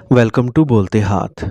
Welcome to बोलते हाथ।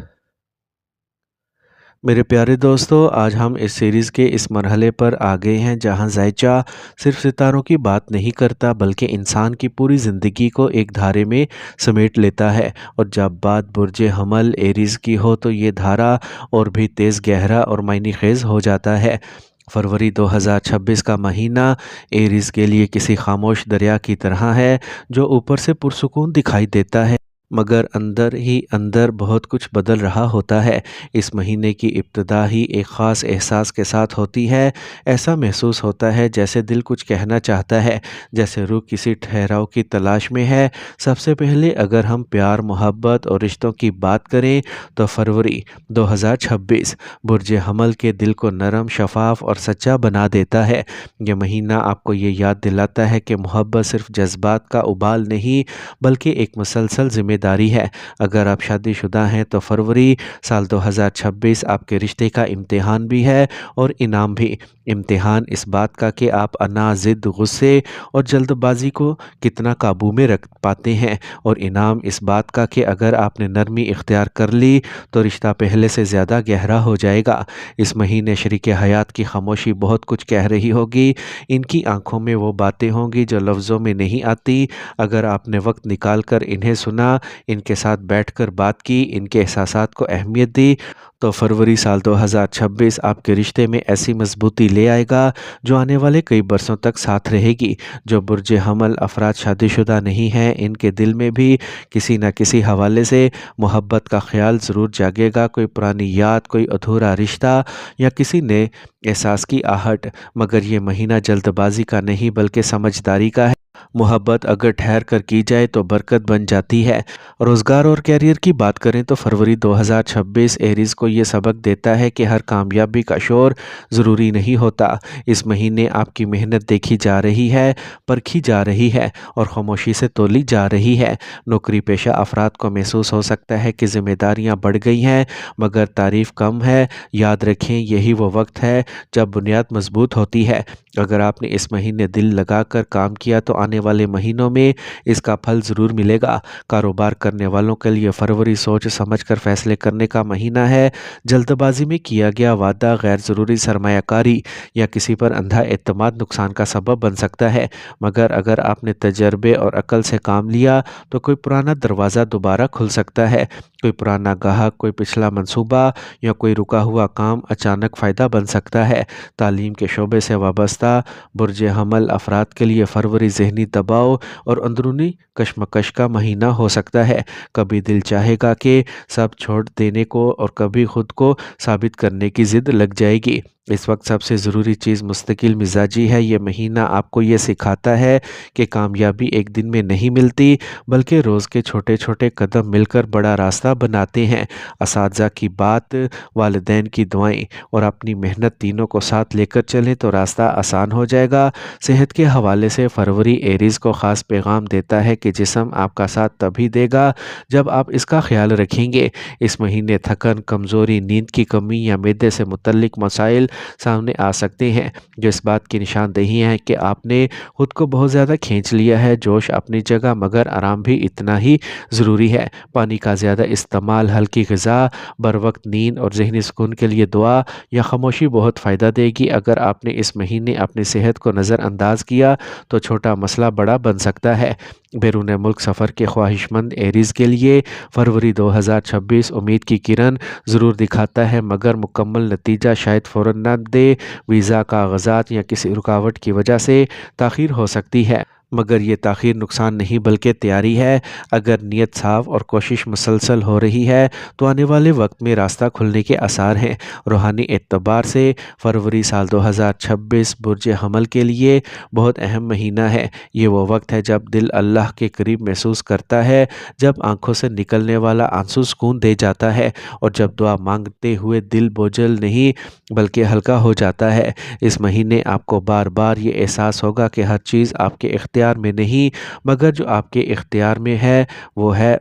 मेरे प्यारे दोस्तों, आज हम इस सीरीज़ के इस मरहले पर आ गए हैं जहां ज़ायचा सिर्फ सितारों की बात नहीं करता बल्कि इंसान की पूरी ज़िंदगी को एक धारे में समेट लेता है। और जब बात बुर्ज हमल एरीज़ की हो तो ये धारा और भी तेज़, गहरा और मायने खेज़ हो जाता है। फरवरी 2026 का महीना एरीज़ के लिए किसी खामोश दरिया की तरह है जो ऊपर से पुरसुकून दिखाई देता है मगर अंदर ही अंदर बहुत कुछ बदल रहा होता है। इस महीने की इब्तिदा ही एक ख़ास एहसास के साथ होती है। ऐसा महसूस होता है जैसे दिल कुछ कहना चाहता है, जैसे रूह किसी ठहराव की तलाश में है। सबसे पहले अगर हम प्यार, मोहब्बत और रिश्तों की बात करें तो फरवरी 2026 बुर्ज हमल के दिल को नरम, शफाफ और सच्चा बना देता है। यह महीना आपको ये याद दिलाता है कि मोहब्बत सिर्फ जज्बात का उबाल नहीं बल्कि एक मुसलसल ज़िम्मेदारी है। अगर आप शादीशुदा हैं तो फरवरी साल 2026 आपके रिश्ते का इम्तिहान भी है और इनाम भी। इम्तिहान इस बात का कि आप अना, ज़िद, गुस्से और जल्दबाजी को कितना काबू में रख पाते हैं, और इनाम इस बात का कि अगर आपने नरमी इख्तियार कर ली तो रिश्ता पहले से ज़्यादा गहरा हो जाएगा। इस महीने शरीक हयात की खामोशी बहुत कुछ कह रही होगी। इनकी आंखों में वो बातें होंगी जो लफ्ज़ों में नहीं आती। अगर आपने वक्त निकाल कर इन्हें सुना, इनके साथ बैठकर बात की, इनके एहसासात को अहमियत दी, तो फरवरी साल 2026 आपके रिश्ते में ऐसी मजबूती ले आएगा जो आने वाले कई बरसों तक साथ रहेगी। जो बुर्ज हमल अफराद शादीशुदा नहीं हैं, इनके दिल में भी किसी न किसी हवाले से मोहब्बत का ख्याल ज़रूर जागेगा। कोई पुरानी याद, कोई अधूरा रिश्ता या किसी ने एहसास की आहट। मगर ये महीना जल्दबाजी का नहीं बल्कि समझदारी का है। मोहब्बत अगर ठहर कर की जाए तो बरकत बन जाती है। रोज़गार और कैरियर की बात करें तो फरवरी 2026 एरीज़ को ये सबक देता है कि हर कामयाबी का शोर ज़रूरी नहीं होता। इस महीने आपकी मेहनत देखी जा रही है, परखी जा रही है और खामोशी से तोली जा रही है। नौकरी पेशा अफराद को महसूस हो सकता है कि जिम्मेदारियां बढ़ गई हैं मगर तारीफ़ कम है। याद रखें, यही वो वक्त है जब बुनियाद मजबूत होती है। अगर आपने इस महीने दिल लगाकर काम किया तो आने वाले महीनों में इसका फल ज़रूर मिलेगा। कारोबार करने वालों के लिए फरवरी सोच समझकर फैसले करने का महीना है। जल्दबाजी में किया गया वादा, गैर ज़रूरी सरमायाकारी या किसी पर अंधा एतमाद नुकसान का सबब बन सकता है। मगर अगर आपने तजर्बे और अकल से काम लिया तो कोई पुराना दरवाज़ा दोबारा खुल सकता है। कोई पुराना गाहक, कोई पिछला मंसूबा या कोई रुका हुआ काम अचानक फ़ायदा बन सकता है। तालीम के शोबे से वाबस्ता बुर्ज हमल अफराद के लिए फरवरी ज़हनी दबाव और अंदरूनी कशमकश का महीना हो सकता है। कभी दिल चाहेगा कि सब छोड़ देने को और कभी खुद को साबित करने की ज़िद लग जाएगी। इस वक्त सबसे ज़रूरी चीज़ मुस्तकिल मिजाजी है। ये महीना आपको ये सिखाता है कि कामयाबी एक दिन में नहीं मिलती बल्कि रोज़ के छोटे छोटे कदम मिलकर बड़ा रास्ता बनाते हैं। असातिज़ा की बात, वालिदैन की दुआएं और अपनी मेहनत तीनों को साथ लेकर चलें तो रास्ता आसान हो जाएगा। सेहत के हवाले से फरवरी एरीज़ को ख़ास पैगाम देता है कि जिस्म आपका साथ तभी देगा जब आप इसका ख्याल रखेंगे। इस महीने थकन, कमज़ोरी, नींद की कमी या मैदे से मुतल्लिक मसाइल सामने आ सकते हैं जो इस बात की निशानदेही है कि आपने खुद को बहुत ज़्यादा खींच लिया है। जोश अपनी जगह मगर आराम भी इतना ही ज़रूरी है। पानी का ज़्यादा इस्तेमाल, हल्की ग़िज़ा, बर वक्त नींद और ज़हनी सुकून के लिए दुआ या खामोशी बहुत फ़ायदा देगी। अगर आपने इस महीने अपनी सेहत को नज़रअंदाज किया तो छोटा मसला बड़ा बन सकता है। बैरून मुल्क सफ़र के ख्वाहिशमंद एरीज़ के लिए फरवरी 2026 उम्मीद की किरण ज़रूर दिखाता है मगर मुकम्मल नतीजा शायद फ़ौरन न दे। वीज़ा, कागज़ात या किसी रुकावट की वजह से ताख़ीर हो सकती है मगर ये ताख़ीर नुकसान नहीं बल्कि तैयारी है। अगर नीयत साफ़ और कोशिश मुसलसल हो रही है तो आने वाले वक्त में रास्ता खुलने के आसार हैं। रूहानी एतबार से फरवरी साल 2026 बुर्ज हमल के लिए बहुत अहम महीना है। ये वो वक्त है जब दिल अल्लाह के करीब महसूस करता है, जब आंखों से निकलने वाला आंसू सुकून दे जाता है और जब दुआ मांगते हुए दिल बोझल नहीं बल्कि हल्का हो जाता है। इस महीने आपको बार बार ये एहसास होगा कि हर चीज़ आपके इख्तियार में नहीं मगर जो आपके इख्तियार में है वो है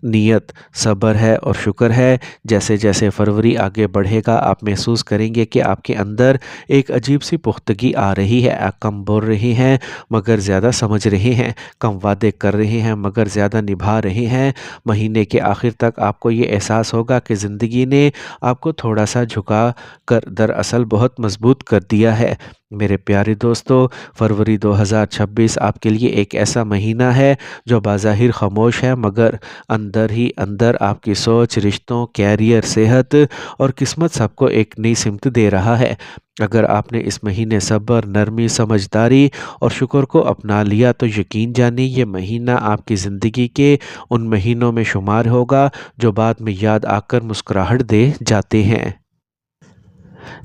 نیت صبر ہے اور شکر ہے۔ جیسے جیسے فروری آگے بڑھے گا آپ محسوس کریں گے کہ آپ کے اندر ایک عجیب سی پختگی آ رہی ہے۔ آپ کم بول رہے ہیں مگر زیادہ سمجھ رہے ہیں، کم وعدے کر رہے ہیں مگر زیادہ نبھا رہے ہیں۔ مہینے کے آخر تک آپ کو یہ احساس ہوگا کہ زندگی نے آپ کو تھوڑا سا جھکا کر دراصل بہت مضبوط کر دیا ہے۔ میرے پیارے دوستو، فروری 2026 آپ کے لیے ایک ایسا مہینہ ہے جو بظاہر خاموش ہے مگر اندر ہی اندر آپ کی سوچ، رشتوں، کیریئر، صحت اور قسمت سب کو ایک نئی سمت دے رہا ہے۔ اگر آپ نے اس مہینے صبر، نرمی، سمجھداری اور شکر کو اپنا لیا تو یقین جانیں یہ مہینہ آپ کی زندگی کے ان مہینوں میں شمار ہوگا جو بعد میں یاد آ کر مسکراہٹ دے جاتے ہیں۔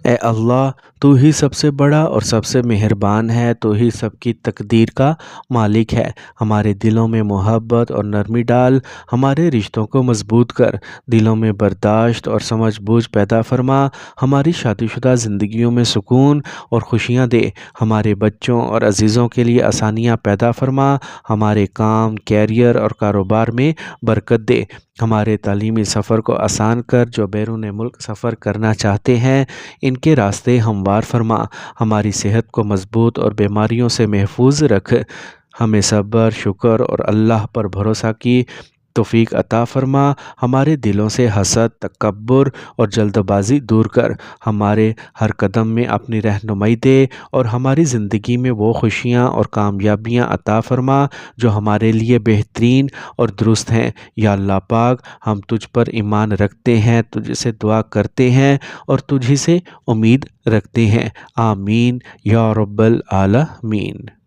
اے اللہ، تو ہی سب سے بڑا اور سب سے مہربان ہے، تو ہی سب کی تقدیر کا مالک ہے۔ ہمارے دلوں میں محبت اور نرمی ڈال، ہمارے رشتوں کو مضبوط کر، دلوں میں برداشت اور سمجھ بوجھ پیدا فرما، ہماری شادی شدہ زندگیوں میں سکون اور خوشیاں دے، ہمارے بچوں اور عزیزوں کے لیے آسانیاں پیدا فرما، ہمارے کام، کیریئر اور کاروبار میں برکت دے، ہمارے تعلیمی سفر کو آسان کر، جو بیرون ملک سفر کرنا چاہتے ہیں ان کے راستے ہموار فرما، ہماری صحت کو مضبوط اور بیماریوں سے محفوظ رکھ، ہمیں صبر، شکر اور اللہ پر بھروسہ کی توفیق عطا فرما، ہمارے دلوں سے حسد، تکبر اور جلد بازی دور کر، ہمارے ہر قدم میں اپنی رہنمائی دے اور ہماری زندگی میں وہ خوشیاں اور کامیابیاں عطا فرما جو ہمارے لیے بہترین اور درست ہیں۔ یا اللہ پاک، ہم تجھ پر ایمان رکھتے ہیں، تجھ سے دعا کرتے ہیں اور تجھ ہی سے امید رکھتے ہیں۔ آمین یا رب العالمین۔